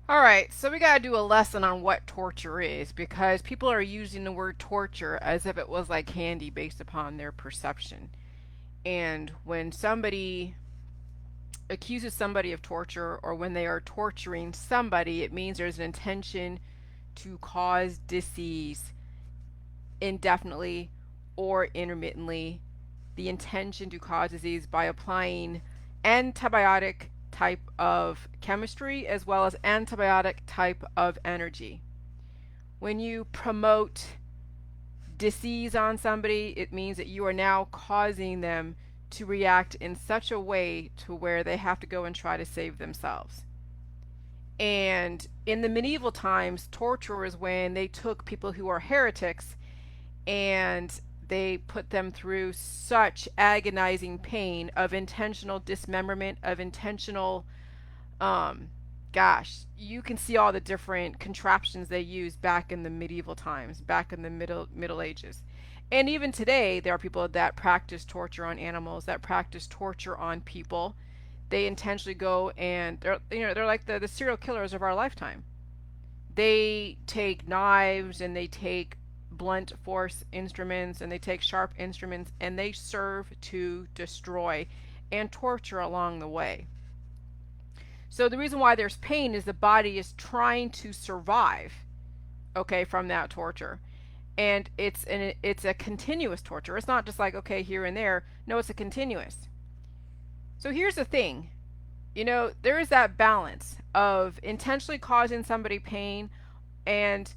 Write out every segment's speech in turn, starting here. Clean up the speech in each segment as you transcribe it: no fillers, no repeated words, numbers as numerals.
All right, so we got to do a lesson on what torture is because people are using the word torture as if it was like candy based upon their perception. And when somebody accuses somebody of torture or when they are torturing somebody, it means there's an intention to cause disease indefinitely or intermittently. The intention to cause disease by applying antibiotic type of chemistry as well as antibiotic type of energy. When you promote disease on somebody, it means that you are now causing them to react in such a way to where they have to go and try to save themselves. And in the medieval times, torture was when they took people who are heretics and they put them through such agonizing pain of intentional dismemberment, of intentional, um, gosh, you can see all the different contraptions they used back in the medieval times, back in the Middle Ages. And even today, there are people that practice torture on animals, that practice torture on people. They intentionally go and they're like the serial killers of our lifetime. They take knives and they take blunt force instruments and they take sharp instruments and they serve to destroy and torture along the way. So the reason why there's pain is the body is trying to survive, okay, from that torture. And it's a continuous torture. It's not just like okay here and there. No, it's a continuous. So here's the thing. There is that balance of intentionally causing somebody pain and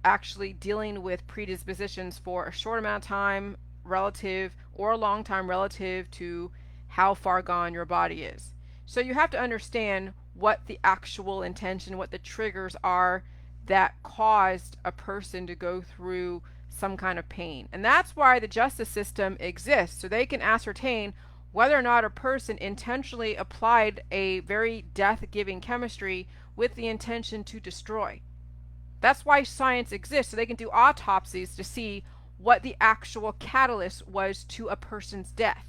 actually dealing with predispositions for a short amount of time relative or a long time relative to how far gone your body is. So you have to understand what the actual intention, what the triggers are that caused a person to go through some kind of pain. And that's why the justice system exists, so they can ascertain whether or not a person intentionally applied a very death-giving chemistry with the intention to destroy. That's why science exists, so they can do autopsies to see what the actual catalyst was to a person's death.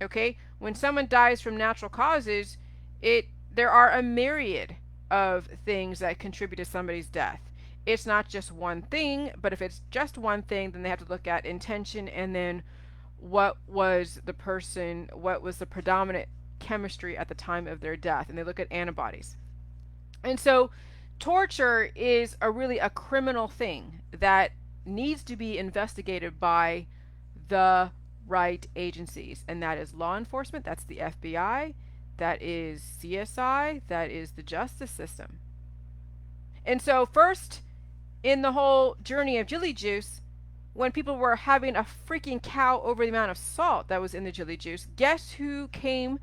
Okay? When someone dies from natural causes, there are a myriad of things that contribute to somebody's death. It's not just one thing, but if it's just one thing, then they have to look at intention and then what was the predominant chemistry at the time of their death, and they look at antibodies. And so torture is really a criminal thing that needs to be investigated by the right agencies, and that is law enforcement, that's the FBI, that is CSI, that is the justice system. And so first in the whole journey of Jilly Juice, when people were having a freaking cow over the amount of salt that was in the Jilly Juice, guess who came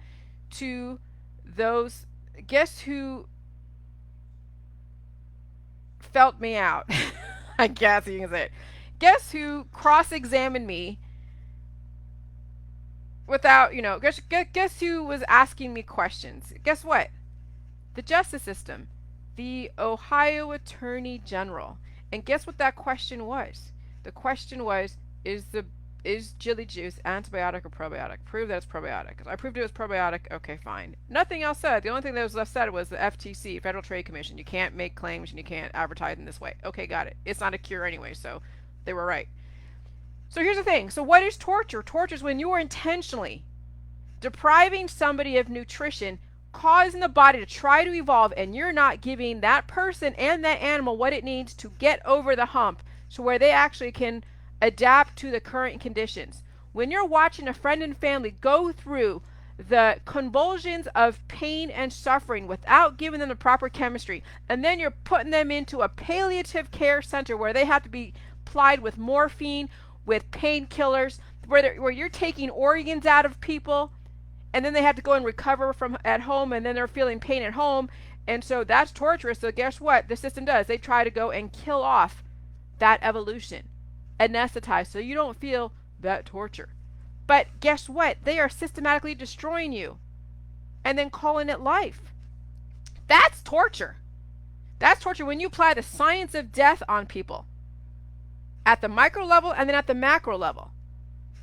to those, guess who felt me out? I guess you can say it. Guess who cross-examined me without, guess who was asking me questions? Guess what? The justice system, the Ohio Attorney General. And guess what that question was? The question was, is Jilly Juice antibiotic or probiotic? Prove that it's probiotic. I proved it was probiotic. Okay, fine. Nothing else said. The only thing that was left said was the FTC, Federal Trade Commission. You can't make claims and you can't advertise in this way. Okay, got it. It's not a cure anyway, so they were right. So here's the thing. So what is torture? Torture is when you are intentionally depriving somebody of nutrition, causing the body to try to evolve, and you're not giving that person and that animal what it needs to get over the hump so where they actually can adapt to the current conditions. When you're watching a friend and family go through the convulsions of pain and suffering without giving them the proper chemistry, and then you're putting them into a palliative care center where they have to be plied with morphine, with painkillers, where you're taking organs out of people, and then they have to go and recover from at home, and then they're feeling pain at home, and so that's torturous. So guess what the system does? They try to go and kill off that evolution, anesthetize, so you don't feel that torture. But guess what? They are systematically destroying you and then calling it life. That's torture. That's torture when you apply the science of death on people at the micro level and then at the macro level.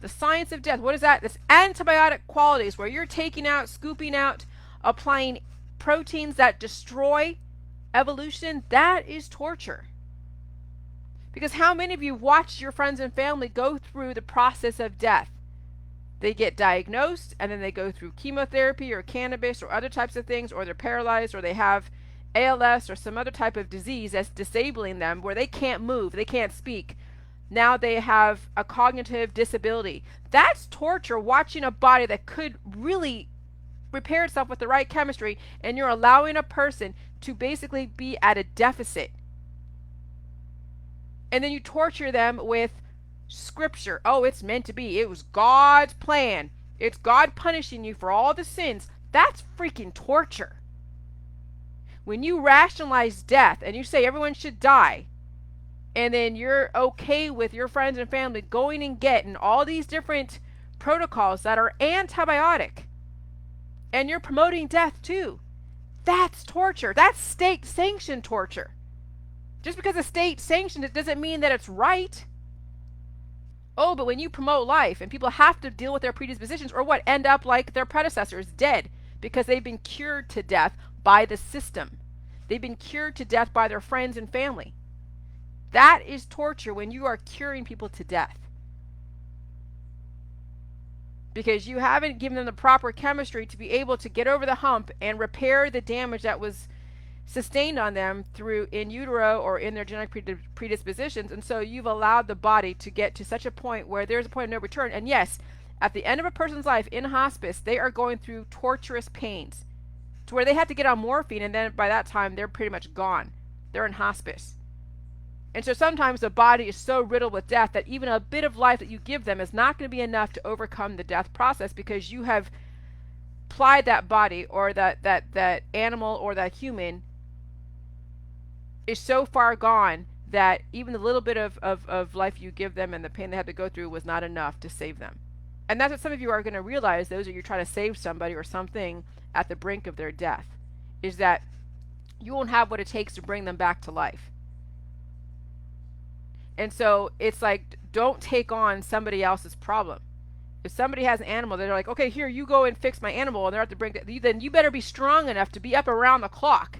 The science of death, what is that? This antibiotic qualities where you're taking out, scooping out, applying proteins that destroy evolution, that is torture. Because how many of you watched your friends and family go through the process of death? They get diagnosed and then they go through chemotherapy or cannabis or other types of things, or they're paralyzed, or they have ALS or some other type of disease that's disabling them where they can't move, they can't speak. Now they have a cognitive disability. That's torture, watching a body that could really repair itself with the right chemistry, and you're allowing a person to basically be at a deficit. And then you torture them with scripture. Oh, it's meant to be. It was God's plan. It's God punishing you for all the sins. That's freaking torture. When you rationalize death and you say everyone should die, and then you're okay with your friends and family going and getting all these different protocols that are antibiotic, and you're promoting death too, that's torture. That's state sanctioned torture. Just because a state sanctioned it doesn't mean that it's right. Oh, but when you promote life and people have to deal with their predispositions, or what, end up like their predecessors, dead because they've been cured to death by the system. They've been cured to death by their friends and family. That is torture, when you are curing people to death. Because you haven't given them the proper chemistry to be able to get over the hump and repair the damage that was sustained on them through in utero or in their genetic predispositions. And so you've allowed the body to get to such a point where there's a point of no return. And yes, at the end of a person's life in hospice, they are going through torturous pains to where they have to get on morphine, and then by that time they're pretty much gone. They're in hospice. And so sometimes the body is so riddled with death that even a bit of life that you give them is not going to be enough to overcome the death process, because you have plied that body, or that animal or that human is so far gone that even the little bit of life you give them and the pain they had to go through was not enough to save them. And that's what some of you are going to realize, those of you trying to save somebody or something at the brink of their death, is that you won't have what it takes to bring them back to life. And so it's like, don't take on somebody else's problem. If somebody has an animal, they're like, okay, here, you go and fix my animal, and they're at the brink, then you better be strong enough to be up around the clock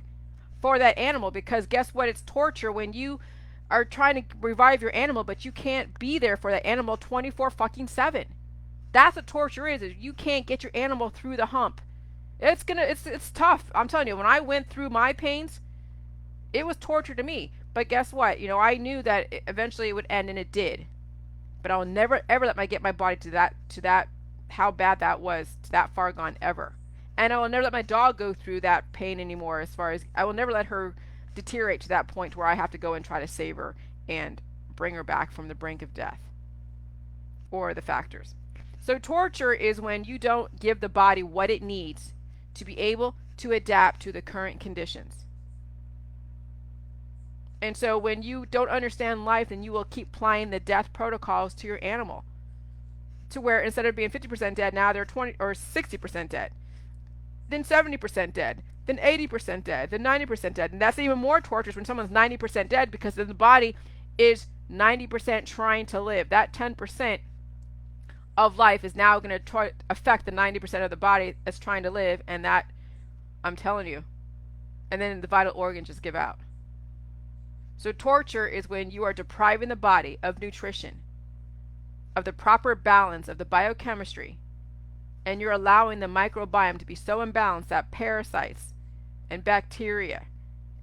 for that animal, because guess what? It's torture when you are trying to revive your animal, but you can't be there for that animal 24/7. That's what torture is you can't get your animal through the hump. It's tough. I'm telling you, when I went through my pains, it was torture to me. But guess what? I knew that eventually it would end, and it did. But I will never ever let get my body to that how bad that was, to that far gone, ever. And I will never let my dog go through that pain anymore. As far as I will never let her deteriorate to that point where I have to go and try to save her and bring her back from the brink of death or the factors. So torture is when you don't give the body what it needs to be able to adapt to the current conditions. And so when you don't understand life, then you will keep applying the death protocols to your animal, to where instead of being 50% dead, now they're 20 or 60% dead, then 70% dead, then 80% dead, then 90% dead. And that's even more torturous when someone's 90% dead, because then the body is 90% trying to live. That 10% of life is now going to affect the 90% of the body that's trying to live, and that, I'm telling you, and then the vital organs just give out. So torture is when you are depriving the body of nutrition, of the proper balance of the biochemistry, and you're allowing the microbiome to be so imbalanced that parasites and bacteria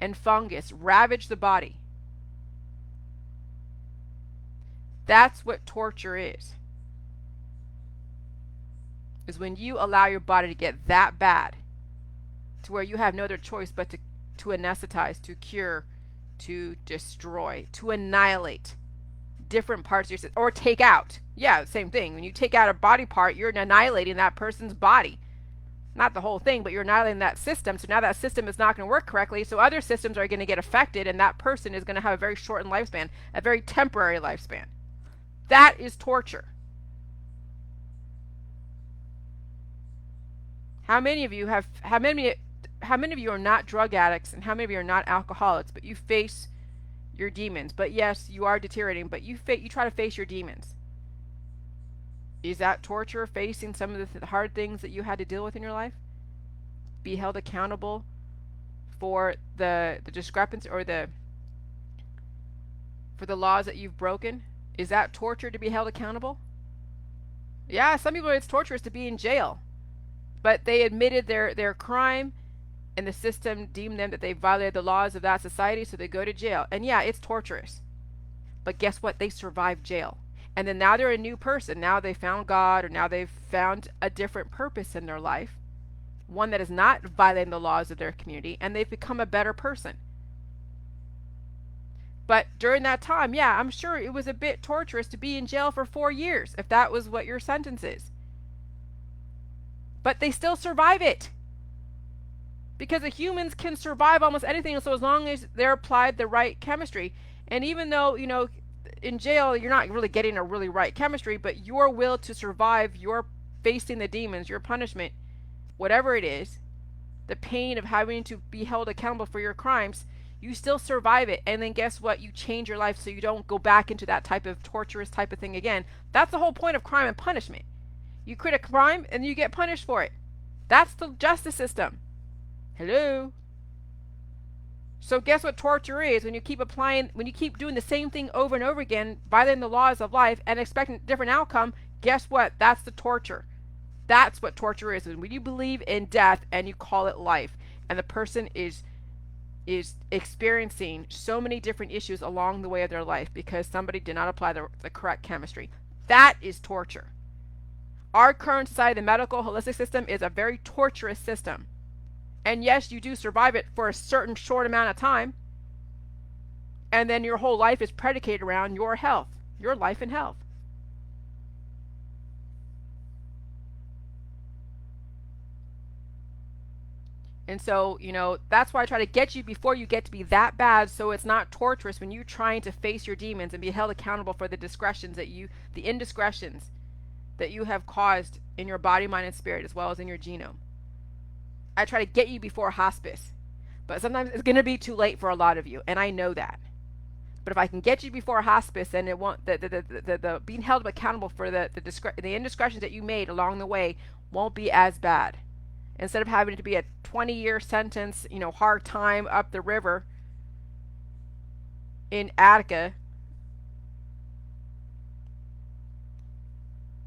and fungus ravage the body. That's what torture is when you allow your body to get that bad to where you have no other choice but to anesthetize, to cure, to destroy, to annihilate different parts of your system, or take out. Yeah, same thing. When you take out a body part, you're annihilating that person's body. Not the whole thing, but you're annihilating that system. So now that system is not going to work correctly, so other systems are going to get affected, and that person is going to have a very shortened lifespan, a very temporary lifespan. That is torture. How many of you are not drug addicts, and how many of you are not alcoholics, but you face your demons? But yes, you are deteriorating, but you try to face your demons. Is that torture, facing some of the hard things that you had to deal with in your life? be held accountable for the discrepancy or for the laws that you've broken? Is that torture to be held accountable? Yeah, some people it's torturous to be in jail, but they admitted their crime, and the system deemed them that they violated the laws of that society, so they go to jail. And yeah, it's torturous. But guess what? They survived jail. And then now they're a new person. Now they found God, or now they've found a different purpose in their life, one that is not violating the laws of their community, and they've become a better person. But during that time, yeah, I'm sure it was a bit torturous to be in jail for 4 years, if that was what your sentence is. But they still survive it. Because the humans can survive almost anything, so as long as they're applied the right chemistry. And even though, in jail, you're not really getting a really right chemistry, but your will to survive, your facing the demons, your punishment, whatever it is, the pain of having to be held accountable for your crimes, you still survive it. And then guess what? You change your life so you don't go back into that type of torturous type of thing again. That's the whole point of crime and punishment. You commit a crime and you get punished for it. That's the justice system. Hello? So guess what torture is? When you keep doing the same thing over and over again, violating the laws of life and expecting a different outcome, guess what? That's the torture. That's what torture is. When you believe in death and you call it life, and the person is experiencing so many different issues along the way of their life because somebody did not apply the correct chemistry. That is torture. Our current society, the medical holistic system, is a very torturous system. And yes, you do survive it for a certain short amount of time. And then your whole life is predicated around your health, your life and health. And so, that's why I try to get you before you get to be that bad, so it's not torturous when you're trying to face your demons and be held accountable for the indiscretions that you have caused in your body, mind, and spirit, as well as in your genome. I try to get you before hospice, but sometimes it's going to be too late for a lot of you, and I know that. But if I can get you before hospice, then it won't. The being held accountable for the indiscretions that you made along the way won't be as bad. Instead of having it to be a 20-year sentence, hard time up the river in Attica,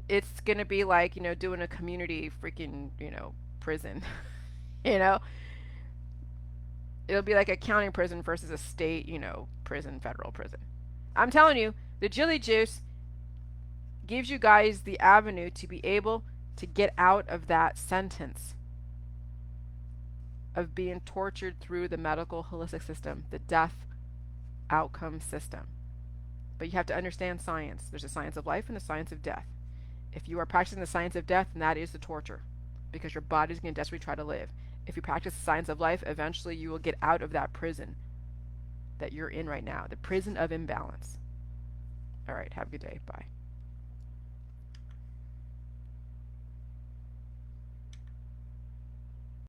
it's going to be like, doing a community freaking, prison. It'll be like a county prison versus a state, prison, federal prison. I'm telling you, the Jilly Juice gives you guys the avenue to be able to get out of that sentence of being tortured through the medical holistic system, the death outcome system. But you have to understand science. There's a science of life and a science of death. If you are practicing the science of death, then that is the torture, because your body's going to desperately try to live. If you practice the science of life, eventually you will get out of that prison that you're in right now, the prison of imbalance. All right, have a good day. Bye.